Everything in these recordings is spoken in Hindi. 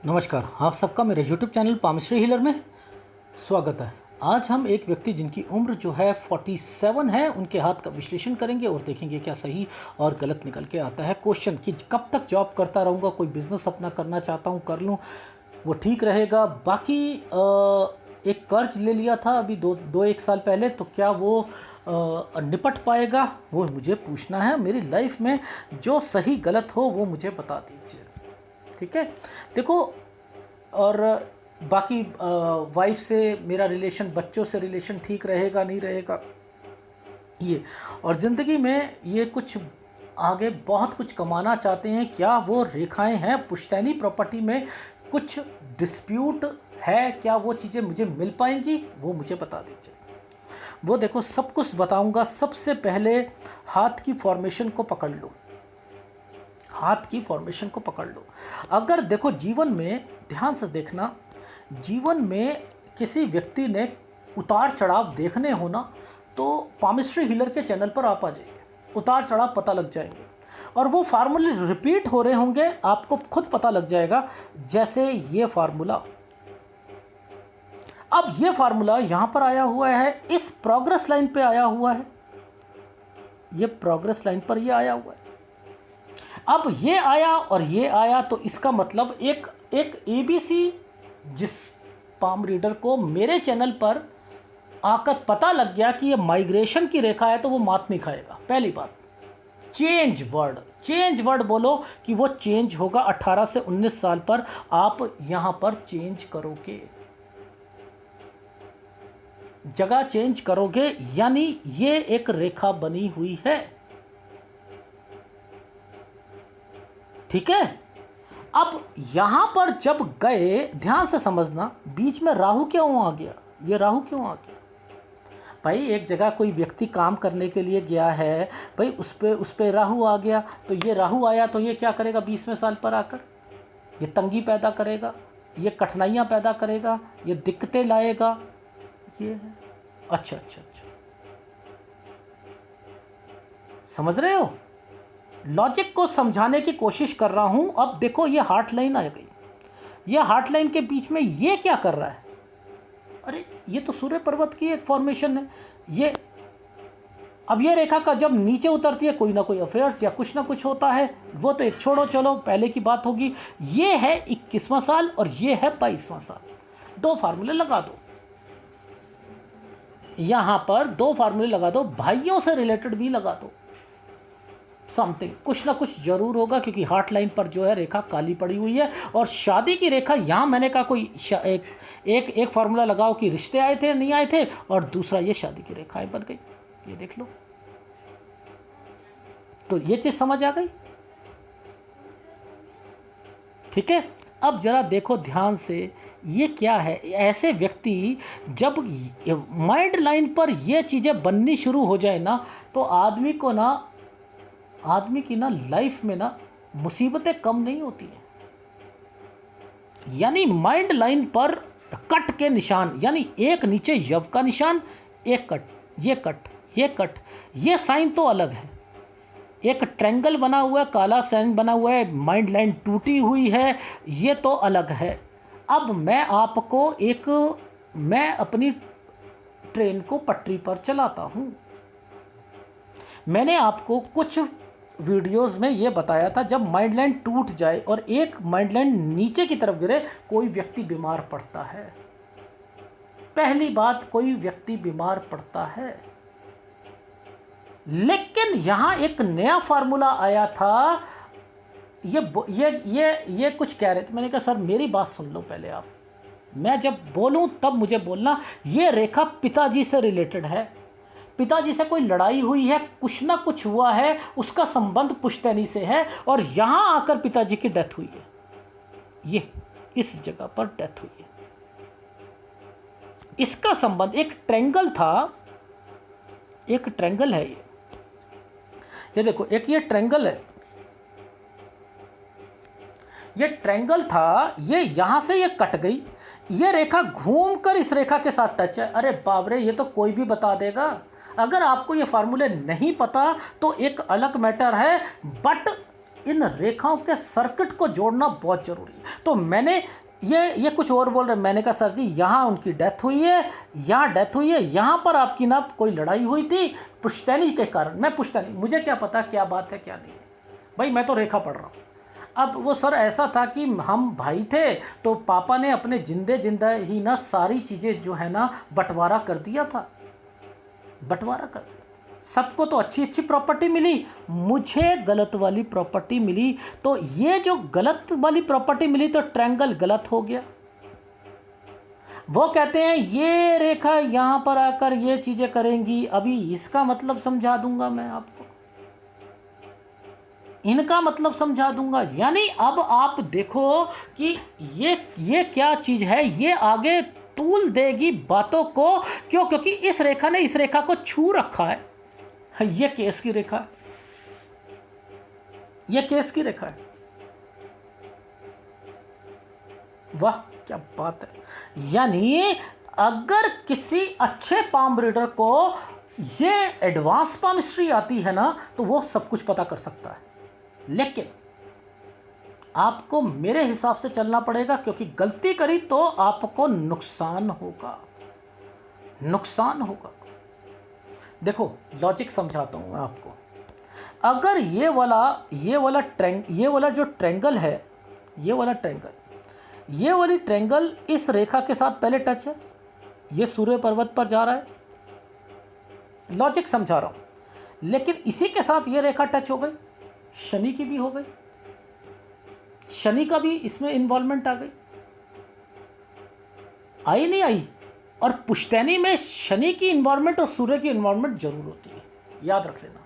नमस्कार, आप सबका मेरे YouTube चैनल पामिस्ट्री हीलर में स्वागत है। आज हम एक व्यक्ति जिनकी उम्र जो है 47 है, उनके हाथ का विश्लेषण करेंगे और देखेंगे क्या सही और गलत निकल के आता है। क्वेश्चन कि कब तक जॉब करता रहूँगा, कोई बिज़नेस अपना करना चाहता हूँ कर लूँ, वो ठीक रहेगा। बाकी एक कर्ज ले लिया था अभी दो एक साल पहले, तो क्या वो निपट पाएगा, वो मुझे पूछना है। मेरी लाइफ में जो सही गलत हो वो मुझे बता दीजिए, ठीक है। देखो, और बाकी वाइफ से मेरा रिलेशन, बच्चों से रिलेशन ठीक रहेगा नहीं रहेगा ये, और ज़िंदगी में ये कुछ आगे बहुत कुछ कमाना चाहते हैं, क्या वो रेखाएं हैं पुश्तैनी प्रॉपर्टी में, कुछ डिस्प्यूट है, क्या वो चीज़ें मुझे मिल पाएंगी, वो मुझे बता दीजिए। वो देखो, सब कुछ बताऊंगा। सबसे पहले हाथ की फॉर्मेशन को पकड़ लो, हाथ की फॉर्मेशन को पकड़ लो। अगर देखो, जीवन में ध्यान से देखना, जीवन में किसी व्यक्ति ने उतार चढ़ाव देखने हो ना, तो पामिस्ट्री हीलर के चैनल पर आप आ जाइए, उतार चढ़ाव पता लग जाएंगे और वो फार्मूले रिपीट हो रहे होंगे, आपको खुद पता लग जाएगा। जैसे ये फार्मूला, अब ये फार्मूला यहां पर आया हुआ है, इस प्रोग्रेस लाइन पे आया हुआ है, ये प्रोग्रेस लाइन पर ये आया हुआ है। अब ये आया और ये आया, तो इसका मतलब एक एबीसी जिस पाम रीडर को मेरे चैनल पर आकर पता लग गया कि ये माइग्रेशन की रेखा है, तो वो मात नहीं खाएगा। पहली बात, चेंज वर्ड बोलो कि वो चेंज होगा 18 से 19 साल पर, आप यहां पर चेंज करोगे, जगह चेंज करोगे, यानी ये एक रेखा बनी हुई है, ठीक है। अब यहां पर जब गए, ध्यान से समझना, बीच में राहु क्यों आ गया, ये राहु क्यों आ गया भाई। एक जगह कोई व्यक्ति काम करने के लिए गया है भाई, उस पे राहु आ गया, तो ये राहु आया तो ये क्या करेगा 20वें साल पर आकर, ये तंगी पैदा करेगा, ये कठिनाइयां पैदा करेगा, ये दिक्कतें लाएगा, ये है। अच्छा, समझ रहे हो, लॉजिक को समझाने की कोशिश कर रहा हूं। अब देखो, ये हार्ट लाइन आ गई, ये हार्ट लाइन के बीच में ये क्या कर रहा है, अरे ये तो सूर्य पर्वत की एक फॉर्मेशन है ये। अब ये रेखा का जब नीचे उतरती है, कोई ना कोई अफेयर्स या कुछ ना कुछ होता है, वो तो एक छोड़ो, चलो पहले की बात होगी। ये है 21वां साल और ये है 22वां साल, दो फार्मूले लगा दो, यहां पर दो फार्मूले लगा दो, भाइयों से रिलेटेड भी लगा दो, समथिंग कुछ ना कुछ जरूर होगा, क्योंकि हार्ट लाइन पर जो है रेखा काली पड़ी हुई है। और शादी की रेखा, यहां मैंने कहा कोई एक फार्मूला लगाओ कि रिश्ते आए थे नहीं आए थे, और दूसरा ये शादी की रेखाएं बन गई, ये देख लो। तो ये चीज समझ आ गई, ठीक है। अब जरा देखो ध्यान से, ये क्या है। ऐसे व्यक्ति जब माइंड लाइन पर ये चीजें बननी शुरू हो जाए ना, तो आदमी की ना लाइफ में ना मुसीबतें कम नहीं होती हैं। यानी माइंड लाइन पर कट के निशान, यानी एक नीचे यव का निशान, एक कट, ये कट, ये कट, ये साइन तो अलग है। एक ट्रायंगल बना हुआ है, काला साइन बना हुआ है, माइंड लाइन टूटी हुई है, ये तो अलग है। अब मैं अपनी ट्रेन को पटरी पर चलाता हूं। मैंने आपको कुछ वीडियोस में ये बताया था, जब माइंड लाइन टूट जाए और एक माइंड लाइन नीचे की तरफ गिरे, कोई व्यक्ति बीमार पड़ता है। पहली बात, कोई व्यक्ति बीमार पड़ता है। लेकिन यहां एक नया फार्मूला आया था, ये कुछ कह रहे थे। मैंने कहा सर मेरी बात सुन लो पहले आप, मैं जब बोलूं तब मुझे बोलना। ये रेखा पिताजी से रिलेटेड है, पिताजी से कोई लड़ाई हुई है, कुछ ना कुछ हुआ है, उसका संबंध पुश्तैनी से है, और यहां आकर पिताजी की डेथ हुई है। ये इस जगह पर डेथ हुई है, इसका संबंध एक ट्रायंगल था, एक ट्रायंगल है ये देखो, एक ये ट्रायंगल है, ये ट्रायंगल था, ये यहां से ये कट गई, ये रेखा घूमकर इस रेखा के साथ टच है। अरे बाप रे, ये तो कोई भी बता देगा। अगर आपको ये फार्मूले नहीं पता तो एक अलग मैटर है, बट इन रेखाओं के सर्किट को जोड़ना बहुत ज़रूरी है। तो मैंने ये कुछ और बोल रहे हैं। मैंने कहा सर जी यहाँ उनकी डेथ हुई है, यहाँ डेथ हुई है, यहाँ पर आपकी ना कोई लड़ाई हुई थी पुश्तैनी के कारण। मैं पुश्तैनी, मुझे क्या पता क्या बात है क्या नहीं है, भाई मैं तो रेखा पढ़ रहा हूँ। अब वो सर ऐसा था कि हम भाई थे, तो पापा ने अपने जिंदा ही ना सारी चीज़ें जो है ना बंटवारा कर दिया था, बंटवारा कर दिया। सबको तो अच्छी अच्छी प्रॉपर्टी मिली, मुझे गलत वाली प्रॉपर्टी मिली। तो ये जो गलत वाली प्रॉपर्टी मिली तो ट्रायंगल गलत हो गया। वो कहते हैं ये रेखा यहाँ पर आकर ये चीज़ें करेंगी। अभी इसका मतलब समझा दूंगा मैं आपको, इनका मतलब समझा दूंगा। यानी अब आप देखो कि ये क्या चीज़ है, ये आगे तूल देगी बातों को। क्यों? क्योंकि इस रेखा ने इस रेखा को छू रखा है। ये केस की रेखा है, ये केस की रेखा है। वाह क्या बात है। यानी अगर किसी अच्छे पाम रीडर को ये एडवांस पामिस्ट्री आती है ना, तो वो सब कुछ पता कर सकता है। लेकिन आपको मेरे हिसाब से चलना पड़ेगा, क्योंकि गलती करी तो आपको नुकसान होगा, नुकसान होगा। देखो लॉजिक समझाता हूं मैं आपको। अगर ये वाला जो ट्रायंगल है, ये वाली ट्रायंगल इस रेखा के साथ पहले टच है, ये सूर्य पर्वत पर जा रहा है, लॉजिक समझा रहा हूं। लेकिन इसी के साथ ये रेखा टच हो गई, शनि की भी हो गई, शनि का भी इसमें इन्वॉल्वमेंट आ गई, आई नहीं आई? और पुश्तैनी में शनि की इन्वॉल्वमेंट और सूर्य की इन्वॉल्वमेंट जरूर होती है, याद रख लेना।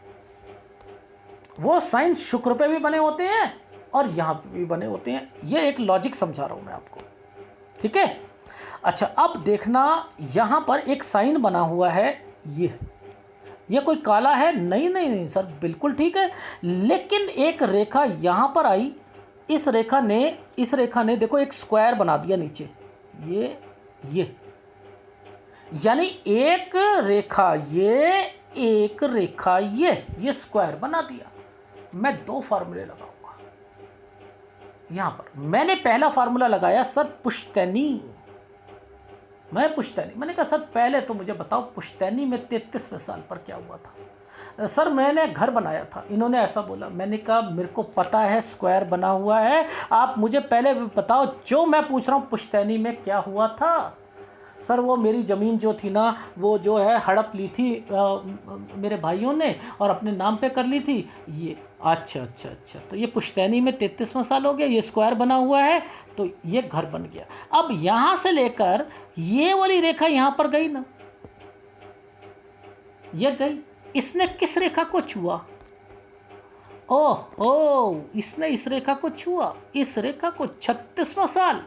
वो साइन शुक्र पे भी बने होते हैं और यहां पे भी बने होते हैं। ये एक लॉजिक समझा रहा हूं मैं आपको, ठीक है? अच्छा अब देखना, यहां पर एक साइन बना हुआ है, ये कोई काला है? नहीं सर, बिल्कुल ठीक है। लेकिन एक रेखा यहां पर आई, इस रेखा ने देखो एक स्क्वायर बना दिया नीचे, ये यानी एक रेखा ये स्क्वायर बना दिया। मैं दो फार्मूले लगाऊंगा यहां पर। मैंने पहला फार्मूला लगाया सर पुश्तैनी, मैंने कहा सर पहले तो मुझे बताओ पुश्तैनी में 33वें साल पर क्या हुआ था। सर मैंने घर बनाया था, इन्होंने ऐसा बोला। मैंने कहा मेरे को पता है स्क्वायर बना हुआ है, आप मुझे पहले बताओ जो मैं पूछ रहा हूँ पुश्तैनी में क्या हुआ था। सर वो मेरी ज़मीन जो थी ना, वो जो है हड़प ली थी मेरे भाइयों ने और अपने नाम पे कर ली थी ये। अच्छा, तो ये पुश्तैनी में 33वां साल हो गया, ये स्क्वायर बना हुआ है, तो ये घर बन गया। अब यहाँ से लेकर ये वाली रेखा यहाँ पर गई ना, ये गई, इसने किस रेखा को छुआ? ओह, इसने इस रेखा को छुआ, इस रेखा को 36वां साल।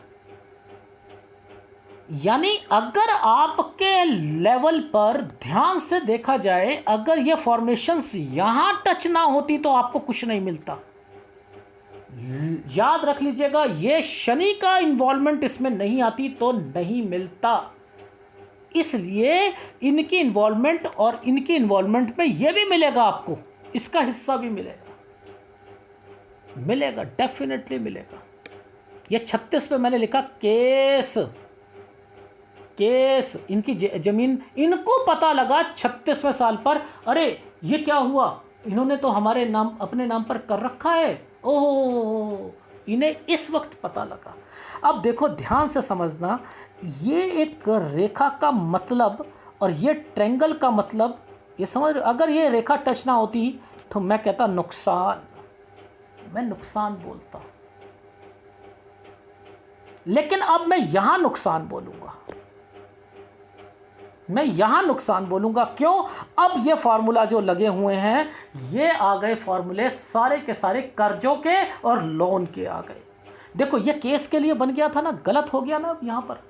यानी अगर आपके लेवल पर ध्यान से देखा जाए, अगर ये फॉर्मेशंस यहां टच ना होती तो आपको कुछ नहीं मिलता। याद रख लीजिएगा, ये शनि का इन्वॉल्वमेंट इसमें नहीं आती तो नहीं मिलता। इसलिए इनकी इन्वॉल्वमेंट और इनकी इन्वॉल्वमेंट में ये भी मिलेगा, आपको इसका हिस्सा भी मिलेगा, डेफिनेटली मिलेगा। ये 36 पे मैंने लिखा केस इनकी जमीन, इनको पता लगा 36वें साल पर, अरे ये क्या हुआ, इन्होंने तो हमारे नाम अपने नाम पर कर रखा है। ओह, इन्हें इस वक्त पता लगा। अब देखो ध्यान से समझना, ये एक रेखा का मतलब और ये ट्रायंगल का मतलब, ये समझ, अगर ये रेखा टच ना होती तो मैं कहता नुकसान, मैं नुकसान बोलता। लेकिन अब मैं यहां नुकसान बोलूंगा, क्यों? अब ये फार्मूला जो लगे हुए हैं, ये आ गए फार्मूले सारे के सारे कर्जों के और लोन के आ गए। देखो ये केस के लिए बन गया था ना, गलत हो गया ना। अब यहां पर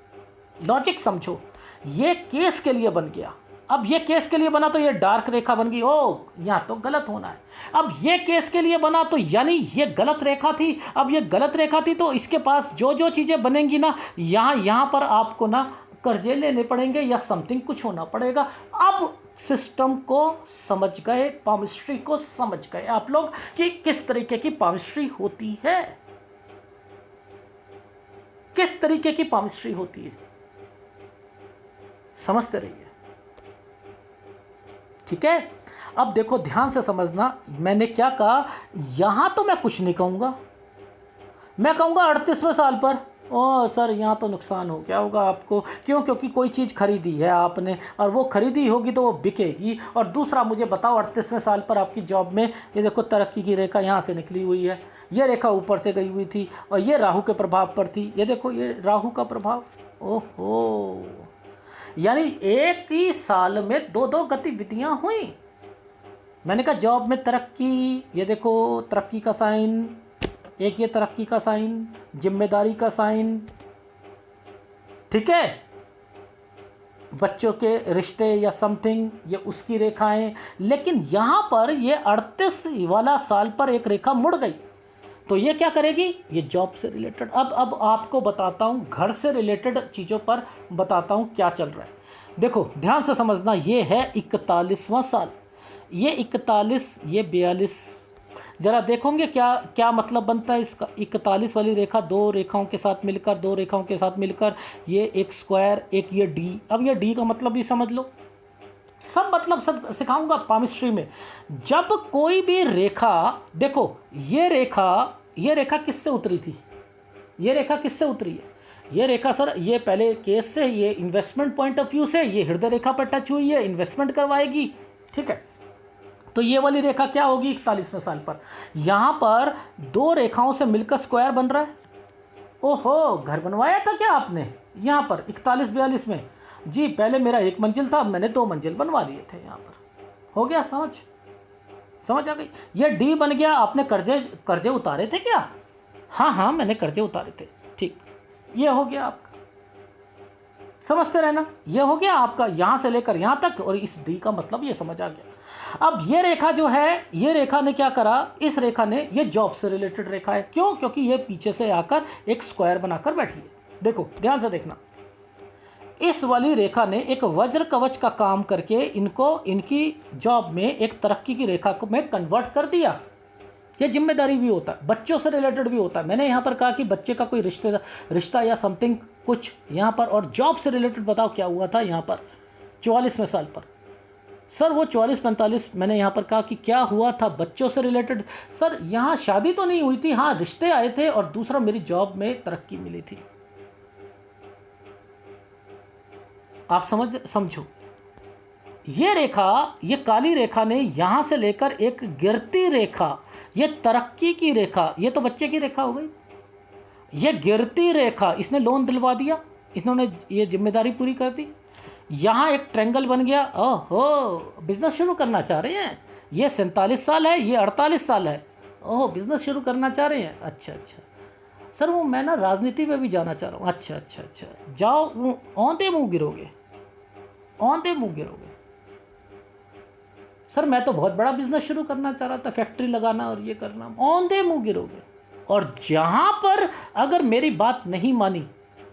लॉजिक समझो, ये केस के लिए बन गया, अब ये केस के लिए बना तो ये डार्क रेखा बन गई। ओ यहाँ तो गलत होना है। अब ये केस के लिए बना तो यानी ये गलत रेखा थी। अब ये गलत रेखा थी तो इसके पास जो जो चीज़ें बनेंगी ना, यहाँ पर आपको ना कर्जे लेने पड़ेंगे या समथिंग कुछ होना पड़ेगा। अब सिस्टम को समझ गए, पामिस्ट्री को समझ गए आप लोग कि किस तरीके की पामिस्ट्री होती है, किस तरीके की पामिस्ट्री होती है, समझते रहिए। ठीक है, अब देखो ध्यान से समझना, मैंने क्या कहा, यहां तो मैं कुछ नहीं कहूंगा, मैं कहूंगा 38वें साल पर ओ सर यहाँ तो नुकसान हो गया होगा आपको, क्यों? क्योंकि कोई चीज़ खरीदी है आपने और वो खरीदी होगी तो वो बिकेगी। और दूसरा मुझे बताओ 38वें साल पर आपकी जॉब में ये देखो तरक्की की रेखा यहाँ से निकली हुई है, ये रेखा ऊपर से गई हुई थी और ये राहु के प्रभाव पर थी, ये देखो ये राहु का प्रभाव। ओहो, यानी एक ही साल में दो दो गतिविधियाँ हुई। मैंने कहा जॉब में तरक्की, ये देखो तरक्की का साइन, एक ये तरक्की का साइन, जिम्मेदारी का साइन, ठीक है, बच्चों के रिश्ते या समथिंग, ये उसकी रेखाएं। लेकिन यहां पर ये 38 वाला साल पर एक रेखा मुड़ गई, तो ये क्या करेगी? ये जॉब से रिलेटेड। अब आपको बताता हूं, घर से रिलेटेड चीज़ों पर बताता हूं क्या चल रहा है। देखो ध्यान से समझना, ये है 41वां साल, ये 41, ये 42। जरा देखोगे क्या क्या मतलब बनता है इसका। 41 वाली रेखा दो रेखाओं के साथ मिलकर, दो रेखाओं के साथ मिलकर, ये एक स्क्वायर, एक ये डी। अब ये डी का मतलब भी समझ लो, सब मतलब सब सिखाऊंगा पामिस्ट्री में। जब कोई भी रेखा, देखो ये रेखा किससे उतरी थी, ये रेखा किससे उतरी है? ये रेखा सर, ये पहले केस से, ये इन्वेस्टमेंट पॉइंट ऑफ व्यू से, ये हृदय रेखा पर टच हुई है, इन्वेस्टमेंट करवाएगी, ठीक है। तो ये वाली रेखा क्या होगी 41वें साल पर? यहां पर दो रेखाओं से मिलकर स्क्वायर बन रहा है। ओहो, घर बनवाया था क्या आपने यहां पर 41-42 में? जी, पहले मेरा एक मंजिल था, अब मैंने 2 मंजिल बनवा लिए थे यहां पर। हो गया समझ आ गई? ये डी बन गया। आपने कर्जे उतारे थे क्या? हाँ, मैंने कर्जे उतारे थे, ठीक। ये हो गया आपका, समझते रहना, ये हो गया आपका यहां से लेकर यहां तक। और इस डी का मतलब ये समझ आ गया। अब ये रेखा जो है, ये रेखा ने क्या करा, इस रेखा ने, ये जॉब से रिलेटेड रेखा है। क्यों? क्योंकि ये पीछे से आकर एक स्क्वायर बनाकर बैठी है। देखो ध्यान से देखना, इस वाली रेखा ने एक वज्र कवच का काम करके इनको, इनकी जॉब में एक तरक्की की रेखा को में कन्वर्ट कर दिया। ये जिम्मेदारी भी होता है, बच्चों से रिलेटेड भी होता है। मैंने यहाँ पर कहा कि बच्चे का कोई रिश्ता या समथिंग कुछ यहाँ पर। और जॉब से रिलेटेड बताओ क्या हुआ था यहाँ पर 44वें साल पर? सर वो 44-45 मैंने यहाँ पर कहा कि क्या हुआ था बच्चों से रिलेटेड। सर यहाँ शादी तो नहीं हुई थी, हाँ रिश्ते आए थे, और दूसरा मेरी जॉब में तरक्की मिली थी। आप समझो, ये रेखा, ये काली रेखा ने यहां से लेकर एक गिरती रेखा, ये तरक्की की रेखा, ये तो बच्चे की रेखा हो गई। ये गिरती रेखा, इसने लोन दिलवा दिया, इन्होंने ये जिम्मेदारी पूरी कर दी। यहाँ एक ट्रायंगल बन गया। ओहो, बिजनेस शुरू करना चाह रहे हैं, ये 47 साल है, ये 48 साल है। ओहो, बिजनेस शुरू करना चाह रहे हैं, अच्छा सर वो मैं ना राजनीति में भी जाना चाह रहा हूँ। अच्छा, जाओ, वो औंधे मुंह गिरोगे। सर मैं तो बहुत बड़ा बिजनेस शुरू करना चाह रहा था, फैक्ट्री लगाना और ये करना, औंधे मुंह गिरोगे। और जहां पर अगर मेरी बात नहीं मानी,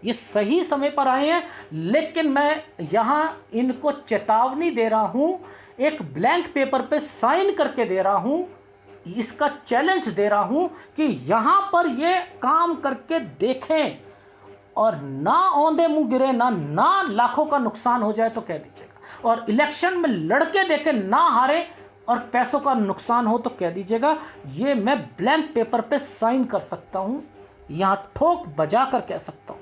ये सही समय पर आए हैं, लेकिन मैं यहां इनको चेतावनी दे रहा हूं, एक ब्लैंक पेपर पे साइन करके दे रहा हूं, इसका चैलेंज दे रहा हूं कि यहां पर ये काम करके देखें, और ना औंधे मुंह गिरे, ना लाखों का नुकसान हो जाए तो कह दीजिएगा। और इलेक्शन में लड़के देखे ना हारे और पैसों का नुकसान हो तो कह दीजिएगा। ये मैं ब्लैंक पेपर पे साइन कर सकता हूं, यहां ठोक बजा कर कह सकता हूं।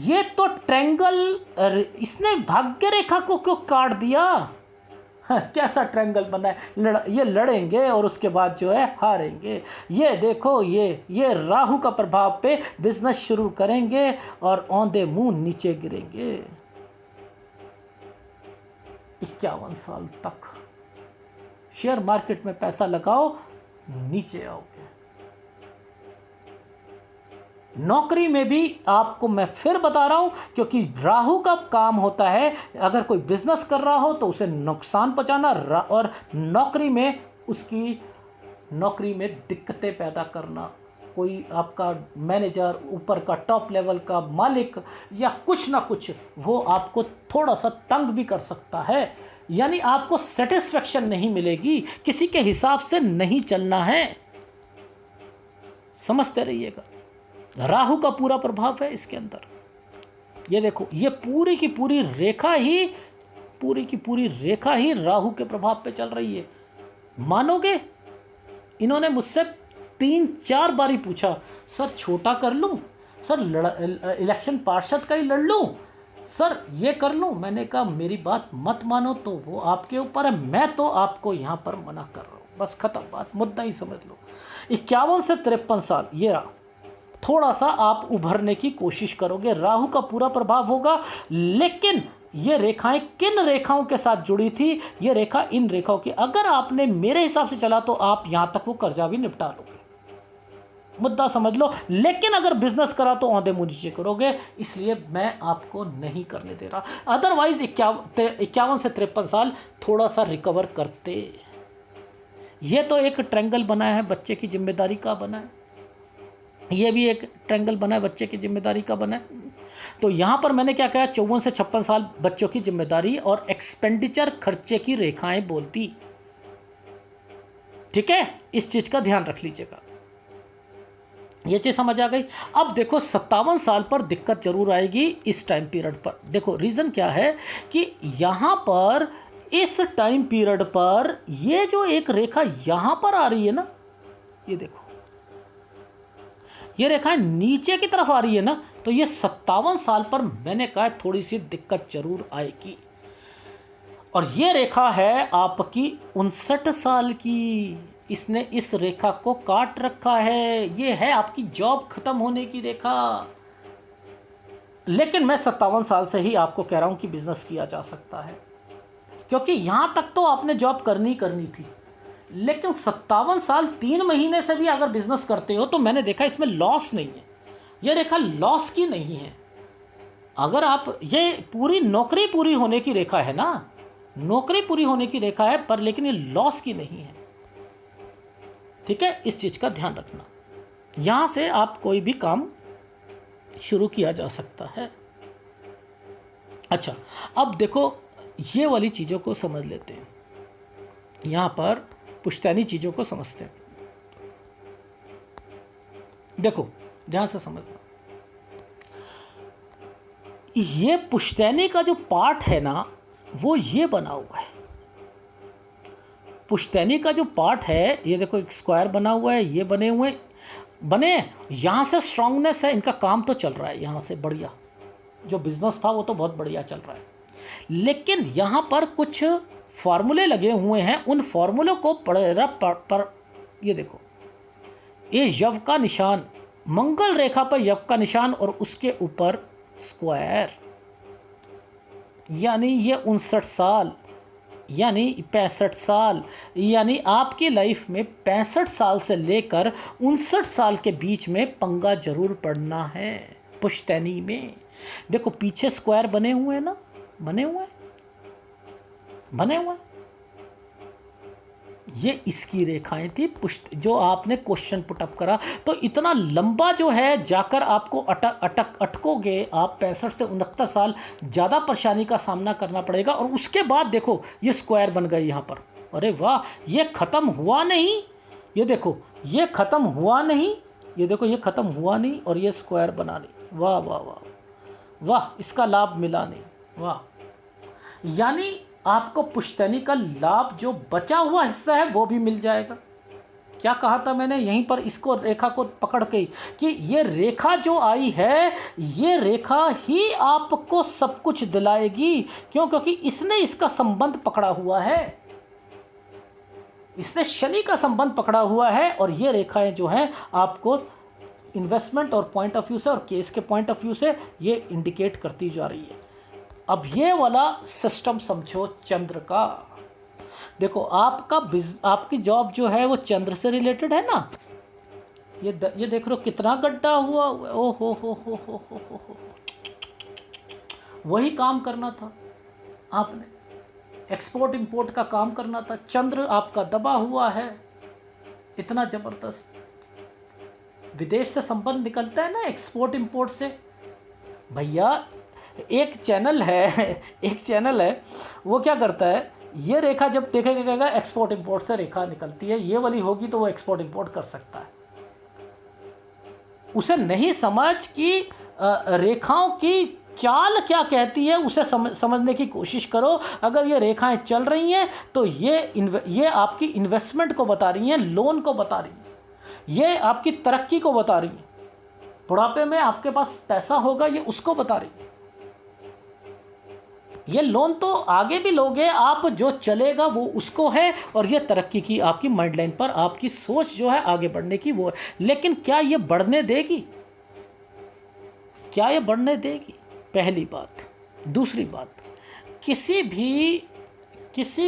ये तो ट्रायंगल, इसने भाग्य रेखा को क्यों काट दिया? कैसा ट्रायंगल बना है, ये लड़ेंगे और उसके बाद जो है हारेंगे। ये देखो, ये राहु का प्रभाव पे बिजनेस शुरू करेंगे और औंधे मुंह नीचे गिरेंगे। 51 साल तक शेयर मार्केट में पैसा लगाओ, नीचे आओगे। नौकरी में भी आपको मैं फिर बता रहा हूं, क्योंकि राहु का काम होता है, अगर कोई बिजनेस कर रहा हो तो उसे नुकसान पहुंचाना, और नौकरी में दिक्कतें पैदा करना। कोई आपका मैनेजर, ऊपर का टॉप लेवल का मालिक या कुछ ना कुछ वो आपको थोड़ा सा तंग भी कर सकता है। यानी आपको सेटिस्फेक्शन नहीं मिलेगी, किसी के हिसाब से नहीं चलना है, समझते रहिएगा। राहु का पूरा प्रभाव है इसके अंदर। ये देखो, ये पूरी की पूरी रेखा ही राहु के प्रभाव पे चल रही है। मानोगे, इन्होंने मुझसे 3-4 बारी पूछा, सर छोटा कर लूं, सर इलेक्शन पार्षद का ही लड़ लूं, सर ये कर लूं। मैंने कहा मेरी बात मत मानो तो वो आपके ऊपर है, मैं तो आपको यहाँ पर मना कर रहा हूँ, बस खत्म बात, मुद्दा ही समझ लो। 51 से 53 साल ये रहा। थोड़ा सा आप उभरने की कोशिश करोगे, राहु का पूरा प्रभाव होगा, लेकिन ये रेखाएं किन रेखाओं के साथ जुड़ी थी, ये रेखा इन रेखाओं की, अगर आपने मेरे हिसाब से चला तो आप यहां तक वो कर्जा भी निपटा लोगे, मुद्दा समझ लो। लेकिन अगर बिजनेस करा तो औंधे मुंह नीचे करोगे, इसलिए मैं आपको नहीं करने दे रहा। अदरवाइज 51 से 53 साल थोड़ा सा रिकवर करते। ये तो एक ट्रायंगल बना है, बच्चे की जिम्मेदारी का बना है, ये भी एक ट्रायंगल बना है, बच्चे की जिम्मेदारी का बना है। तो यहां पर मैंने क्या कहा, 54 से 56 साल बच्चों की जिम्मेदारी और एक्सपेंडिचर, खर्चे की रेखाएं बोलती। ठीक है, इस चीज का ध्यान रख लीजिएगा। ये चीज समझ आ गई। अब देखो 57 साल पर दिक्कत जरूर आएगी इस टाइम पीरियड पर। देखो रीजन क्या है कि यहां पर इस टाइम पीरियड पर ये जो एक रेखा यहां पर आ रही है ना, ये देखो ये रेखा नीचे की तरफ आ रही है ना, तो ये 57 साल पर मैंने कहा थोड़ी सी दिक्कत जरूर आएगी। और ये रेखा है आपकी 59 साल की, इसने इस रेखा को काट रखा है, ये है आपकी जॉब खत्म होने की रेखा। लेकिन मैं 57 साल से ही आपको कह रहा हूं कि बिजनेस किया जा सकता है, क्योंकि यहां तक तो आपने जॉब करनी थी, लेकिन 57 साल 3 महीने से भी अगर बिजनेस करते हो तो मैंने देखा इसमें लॉस नहीं है, यह रेखा लॉस की नहीं है। अगर आप, ये पूरी नौकरी पूरी होने की रेखा है ना, नौकरी पूरी होने की रेखा है, पर लेकिन ये लॉस की नहीं है। ठीक है, इस चीज का ध्यान रखना। यहां से आप कोई भी काम शुरू किया जा सकता है। अच्छा, अब देखो ये वाली चीजों को समझ लेते हैं, यहां पर पुश्तैनी चीजों को समझते हैं। देखो ध्यान से समझना, ये पुश्तैनी का जो पार्ट है ना, वो ये बना हुआ है। पुश्तैनी का जो पार्ट है, ये देखो एक स्क्वायर बना हुआ है, ये बने हुए बने, यहां से स्ट्रांगनेस है, इनका काम तो चल रहा है यहां से बढ़िया, जो बिजनेस था वो तो बहुत बढ़िया चल रहा है। लेकिन यहां पर कुछ फॉर्मूले लगे हुए हैं, उन फॉर्मूलों को पर ये देखो, ये यव का निशान, मंगल रेखा पर यव का निशान और उसके ऊपर स्क्वायर, यानी ये 59 साल, यानी 65 साल, यानी आपकी लाइफ में 65 साल से लेकर 59 साल के बीच में पंगा जरूर पड़ना है पुश्तैनी में। देखो पीछे स्क्वायर बने हुए हैं ना, बने हुए हैं, ये इसकी रेखाएं थी जो आपने क्वेश्चन पुटअप करा। तो इतना लंबा जो है जाकर आपको अटकोगे आप, 65 से 69 साल ज़्यादा परेशानी का सामना करना पड़ेगा। और उसके बाद देखो ये स्क्वायर बन गए यहाँ पर, अरे वाह, ये ख़त्म हुआ नहीं, ये देखो ये ख़त्म हुआ नहीं, ये देखो ये ख़त्म हुआ नहीं और ये स्क्वायर बना नहीं, वाह वाह वाह वाह, इसका लाभ मिला नहीं, वाह। यानी आपको पुश्तैनी का लाभ, जो बचा हुआ हिस्सा है वो भी मिल जाएगा। क्या कहा था मैंने यहीं पर, इसको रेखा को पकड़ के कि ये रेखा जो आई है, ये रेखा ही आपको सब कुछ दिलाएगी। क्यों? क्योंकि इसने इसका संबंध पकड़ा हुआ है, इसने शनि का संबंध पकड़ा हुआ है। और ये रेखाएं जो हैं आपको इन्वेस्टमेंट और पॉइंट ऑफ व्यू से और केस के पॉइंट ऑफ व्यू से ये इंडिकेट करती जा रही है। अब ये वाला सिस्टम समझो चंद्र का। देखो आपकी जॉब जो है वो चंद्र से रिलेटेड है ना, ये देख रहे हो कितना गड्ढा हुआ, ओ हो। वही काम करना था आपने, एक्सपोर्ट इंपोर्ट का काम करना था। चंद्र आपका दबा हुआ है इतना जबरदस्त, विदेश से संबंध निकलता है ना, एक्सपोर्ट इंपोर्ट से। भैया एक चैनल है एक चैनल है, वो क्या करता है, ये रेखा जब देखेगा कहेगा एक्सपोर्ट इंपोर्ट से रेखा निकलती है, ये वाली होगी तो वो एक्सपोर्ट इंपोर्ट कर सकता है। उसे नहीं समझ कि रेखाओं की चाल क्या कहती है, उसे समझने की कोशिश करो। अगर ये रेखाएं चल रही हैं तो ये आपकी इन्वेस्टमेंट को बता रही हैं, लोन को बता रही हैं, ये आपकी तरक्की को बता रही हैं, बुढ़ापे में आपके पास पैसा होगा ये उसको बता रही है। ये लोन तो आगे भी लोगे आप, जो चलेगा वो उसको है, और ये तरक्की की आपकी माइंड लाइन पर आपकी सोच जो है आगे बढ़ने की वो है। लेकिन क्या ये बढ़ने देगी? क्या ये बढ़ने देगी? पहली बात। दूसरी बात, किसी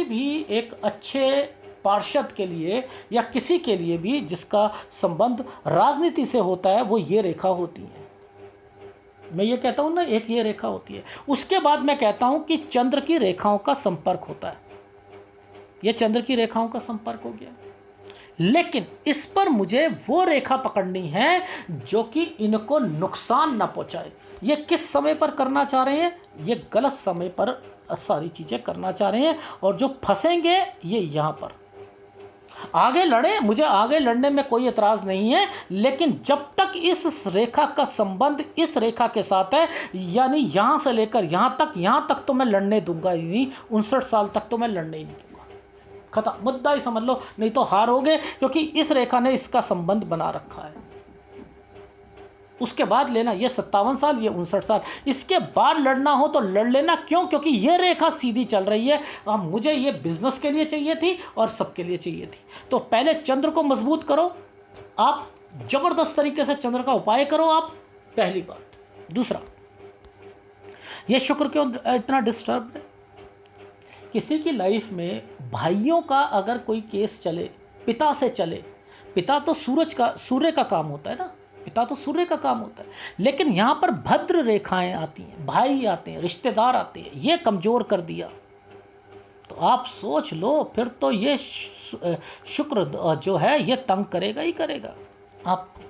भी एक अच्छे पार्षद के लिए या किसी के लिए भी जिसका संबंध राजनीति से होता है, वो ये रेखा होती है। मैं ये कहता हूँ ना, एक ये रेखा होती है। उसके बाद मैं कहता हूँ कि चंद्र की रेखाओं का संपर्क होता है। ये चंद्र की रेखाओं का संपर्क हो गया, लेकिन इस पर मुझे वो रेखा पकड़नी है जो कि इनको नुकसान ना पहुंचाए। ये किस समय पर करना चाह रहे हैं? ये गलत समय पर सारी चीज़ें करना चाह रहे हैं, और जो फंसेंगे ये यहाँ पर। आगे लड़े, मुझे आगे लड़ने में कोई एतराज़ नहीं है, लेकिन जब तक इस रेखा का संबंध इस रेखा के साथ है, यानी यहाँ से लेकर यहाँ तक तो मैं लड़ने दूंगा ही नहीं। 59 साल तक तो मैं लड़ने ही नहीं दूंगा। खत्म, मुद्दा ही समझ लो, नहीं तो हारोगे, क्योंकि इस रेखा ने इसका संबंध बना रखा है। उसके बाद लेना, ये 57 साल, ये 59 साल, इसके बाद लड़ना हो तो लड़ लेना। क्यों? क्योंकि ये रेखा सीधी चल रही है। अब मुझे ये बिजनेस के लिए चाहिए थी और सबके लिए चाहिए थी। तो पहले चंद्र को मजबूत करो आप, जबरदस्त तरीके से चंद्र का उपाय करो आप, पहली बात। दूसरा, ये शुक्र क्यों इतना डिस्टर्ब है? किसी की लाइफ में भाइयों का अगर कोई केस चले, पिता से चले, पिता तो सूर्य का काम होता है ना, पिता तो सूर्य का काम होता है, लेकिन यहाँ पर भद्र रेखाएं आती हैं, भाई आते हैं, रिश्तेदार आते हैं, ये कमज़ोर कर दिया, तो आप सोच लो, फिर तो ये शुक्र जो है ये तंग करेगा ही करेगा आपको।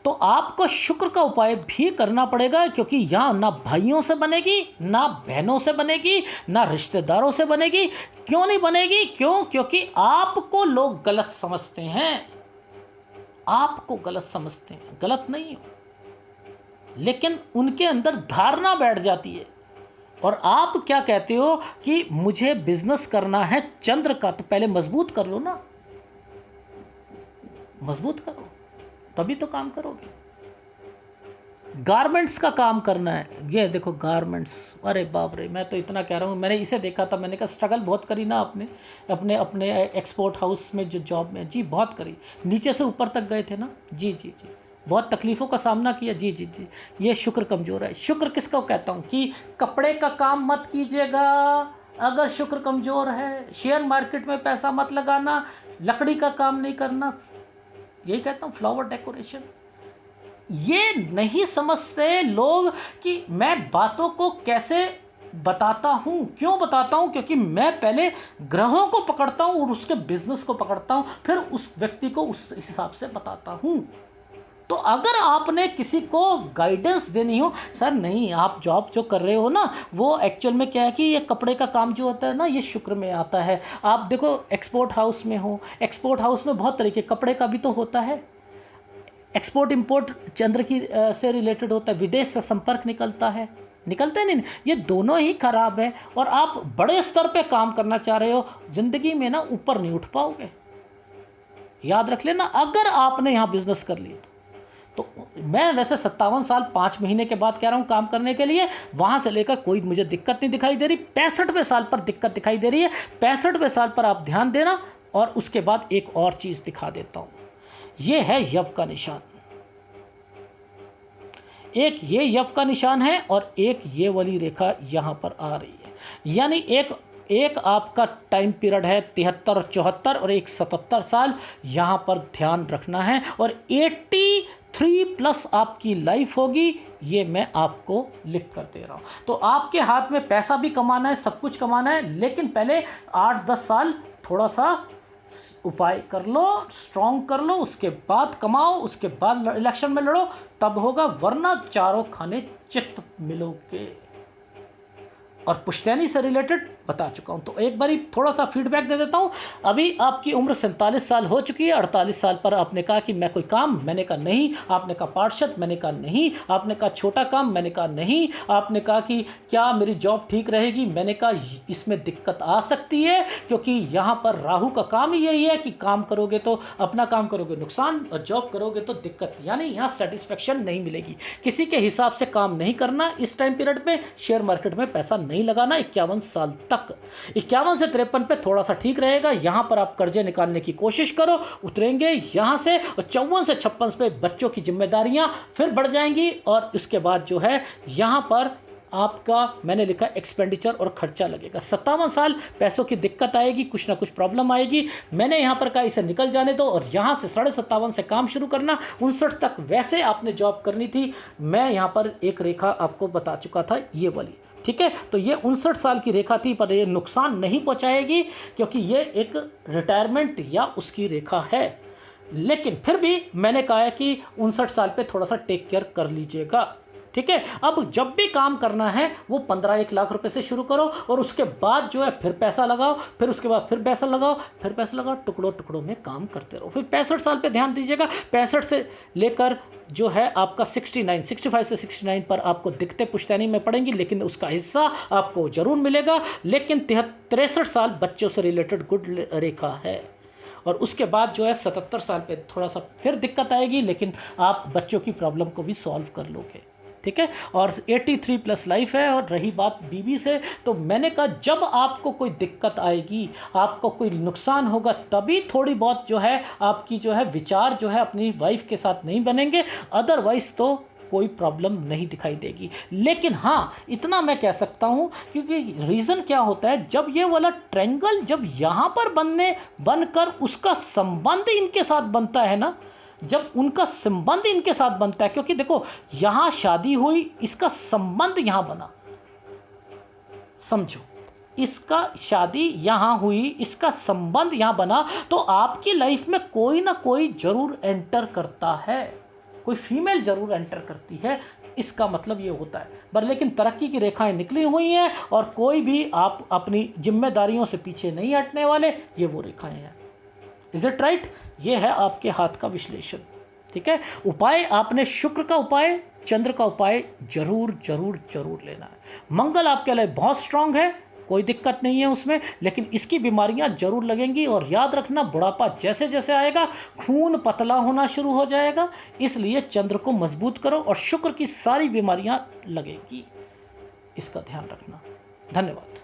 तो आपको शुक्र का उपाय भी करना पड़ेगा, क्योंकि यहाँ ना भाइयों से बनेगी, ना बहनों से बनेगी, ना रिश्तेदारों से बनेगी। क्यों नहीं बनेगी? क्यों? क्योंकि आपको लोग गलत समझते हैं, आपको गलत समझते हैं। गलत नहीं हो, लेकिन उनके अंदर धारणा बैठ जाती है। और आप क्या कहते हो कि मुझे बिजनेस करना है चंद्र का, तो पहले मजबूत कर लो ना, मजबूत करो, तभी तो काम करोगे। गारमेंट्स का काम करना है, ये देखो गारमेंट्स, अरे बाप रे, मैं तो इतना कह रहा हूँ, मैंने इसे देखा था, मैंने कहा स्ट्रगल बहुत करी ना आपने अपने एक्सपोर्ट हाउस में जो जॉब में, जी बहुत करी, नीचे से ऊपर तक गए थे ना, जी जी जी, बहुत तकलीफ़ों का सामना किया, जी जी जी। ये शुक्र कमज़ोर है। शुक्र किसको कहता हूँ कि कपड़े का काम मत कीजिएगा अगर शुक्र कमज़ोर है, शेयर मार्केट में पैसा मत लगाना, लकड़ी का काम नहीं करना, यही कहता हूँ, फ्लावर डेकोरेशन। ये नहीं समझते लोग कि मैं बातों को कैसे बताता हूँ। क्यों बताता हूँ? क्योंकि मैं पहले ग्रहों को पकड़ता हूँ और उसके बिजनेस को पकड़ता हूँ, फिर उस व्यक्ति को उस हिसाब से बताता हूँ। तो अगर आपने किसी को गाइडेंस देनी हो, सर नहीं, आप जॉब जो कर रहे हो ना, वो एक्चुअल में क्या है कि ये कपड़े का काम जो होता है ना, ये शुक्र में आता है। आप देखो एक्सपोर्ट हाउस में हो, एक्सपोर्ट हाउस में बहुत तरीके, कपड़े का भी तो होता है, एक्सपोर्ट इंपोर्ट चंद्र की से रिलेटेड होता है, विदेश से संपर्क निकलता है, निकलते नहीं, ये दोनों ही खराब है। और आप बड़े स्तर पे काम करना चाह रहे हो, ज़िंदगी में ना ऊपर नहीं उठ पाओगे, याद रख लेना। अगर आपने यहाँ बिजनेस कर लिया तो मैं वैसे 57 साल 5 महीने के बाद कह रहा हूँ काम करने के लिए, वहाँ से लेकर कोई मुझे दिक्कत नहीं दिखाई दे रही। 65वें साल पर दिक्कत दिखाई दे रही है, 65वें साल पर आप ध्यान देना। और उसके बाद एक और चीज़ दिखा देता हूँ, ये है यव का निशान। एक ये यव का निशान है और एक ये वाली रेखा यहाँ पर आ रही है, यानी एक आपका टाइम पीरियड है 73 और 74, और एक 77 साल यहाँ पर ध्यान रखना है। और 83+ आपकी लाइफ होगी, ये मैं आपको लिख कर दे रहा हूँ। तो आपके हाथ में पैसा भी कमाना है, सब कुछ कमाना है, लेकिन पहले 8-10 साल थोड़ा सा उपाय कर लो, स्ट्रॉन्ग कर लो, उसके बाद कमाओ, उसके बाद इलेक्शन में लड़ो, तब होगा, वरना चारों खाने चित मिलोगे। और पुश्तैनी से रिलेटेड बता चुका हूँ, तो एक बारी थोड़ा सा फीडबैक दे देता हूँ। अभी आपकी उम्र 47 साल हो चुकी है। 48 साल पर आपने कहा कि मैं कोई काम, मैंने कहा नहीं। आपने कहा पार्षद, मैंने कहा नहीं। आपने कहा छोटा काम, मैंने कहा नहीं। आपने कहा कि क्या मेरी जॉब ठीक रहेगी, मैंने कहा इसमें दिक्कत आ सकती है, क्योंकि यहाँ पर राहु का काम ही यही है कि काम करोगे तो अपना काम करोगे नुकसान, और जॉब करोगे तो दिक्कत, यानी यहाँ सेटिस्फेक्शन नहीं मिलेगी। किसी के हिसाब से काम नहीं करना इस टाइम पीरियड पे, शेयर मार्केट में पैसा नहीं लगाना 51 साल तक। 51 से 53 पे थोड़ा सा ठीक रहेगा। यहां पर आप कर्जे निकालने की कोशिश करो, उतरेंगे यहां से। और 54 से 56 पे बच्चों की जिम्मेदारियां फिर बढ़ जाएंगी, और उसके बाद जो है यहां पर आपका, मैंने लिखा एक्सपेंडिचर और खर्चा लगेगा। 57 साल पैसों की दिक्कत आएगी, कुछ ना कुछ प्रॉब्लम आएगी। मैंने यहाँ पर कहा इसे निकल जाने दो, और यहाँ से 57.5 से काम शुरू करना। 59 तक वैसे आपने जॉब करनी थी, मैं यहाँ पर एक रेखा आपको बता चुका था, ये वाली, ठीक है। तो ये 59 साल की रेखा थी, पर ये नुकसान नहीं पहुँचाएगी, क्योंकि ये एक रिटायरमेंट या उसकी रेखा है। लेकिन फिर भी मैंने कहा है कि 59 साल पे थोड़ा सा टेक केयर कर लीजिएगा, ठीक है। अब जब भी काम करना है वो 15-1 लाख रुपए से शुरू करो, और उसके बाद जो है फिर पैसा लगाओ, फिर उसके बाद फिर पैसा लगाओ, फिर पैसा लगाओ, टुकड़ों टुकड़ों में काम करते रहो। फिर 65 साल पे ध्यान दीजिएगा। 65 से लेकर जो है आपका 65 से 69 पर आपको दिक्कतें पुश्तैनी में पड़ेंगी, लेकिन उसका हिस्सा आपको जरूर मिलेगा। लेकिन 63 साल बच्चों से रिलेटेड गुड रेखा है, और उसके बाद जो है 77 साल पे थोड़ा सा फिर दिक्कत आएगी, लेकिन आप बच्चों की प्रॉब्लम को भी सॉल्व कर लोगे, ठीक है। और 83 प्लस लाइफ है। और रही बात बीवी से, तो मैंने कहा जब आपको कोई दिक्कत आएगी, आपको कोई नुकसान होगा, तभी थोड़ी बहुत जो है आपकी जो है विचार जो है अपनी वाइफ के साथ नहीं बनेंगे, अदरवाइज तो कोई प्रॉब्लम नहीं दिखाई देगी। लेकिन हाँ, इतना मैं कह सकता हूँ, क्योंकि रीज़न क्या होता है, जब ये वाला ट्रायंगल जब यहाँ पर बनकर उसका संबंध इनके साथ बनता है ना, जब उनका संबंध इनके साथ बनता है, क्योंकि देखो यहां शादी हुई, इसका संबंध यहां बना, समझो, इसका शादी यहां हुई, इसका संबंध यहां बना, तो आपकी लाइफ में कोई ना कोई जरूर एंटर करता है, कोई फीमेल जरूर एंटर करती है। इसका मतलब ये होता है। पर लेकिन तरक्की की रेखाएं निकली हुई हैं, और कोई भी आप अपनी जिम्मेदारियों से पीछे नहीं हटने वाले, ये वो रेखाएं हैं। Is it right? ये है आपके हाथ का विश्लेषण, ठीक है। उपाय आपने शुक्र का उपाय, चंद्र का उपाय जरूर जरूर जरूर लेना है। मंगल आपके लिए बहुत स्ट्रांग है, कोई दिक्कत नहीं है उसमें, लेकिन इसकी बीमारियां जरूर लगेंगी। और याद रखना, बुढ़ापा जैसे जैसे आएगा खून पतला होना शुरू हो जाएगा, इसलिए चंद्र को मजबूत करो, और शुक्र की सारी बीमारियां लगेंगी, इसका ध्यान रखना। धन्यवाद।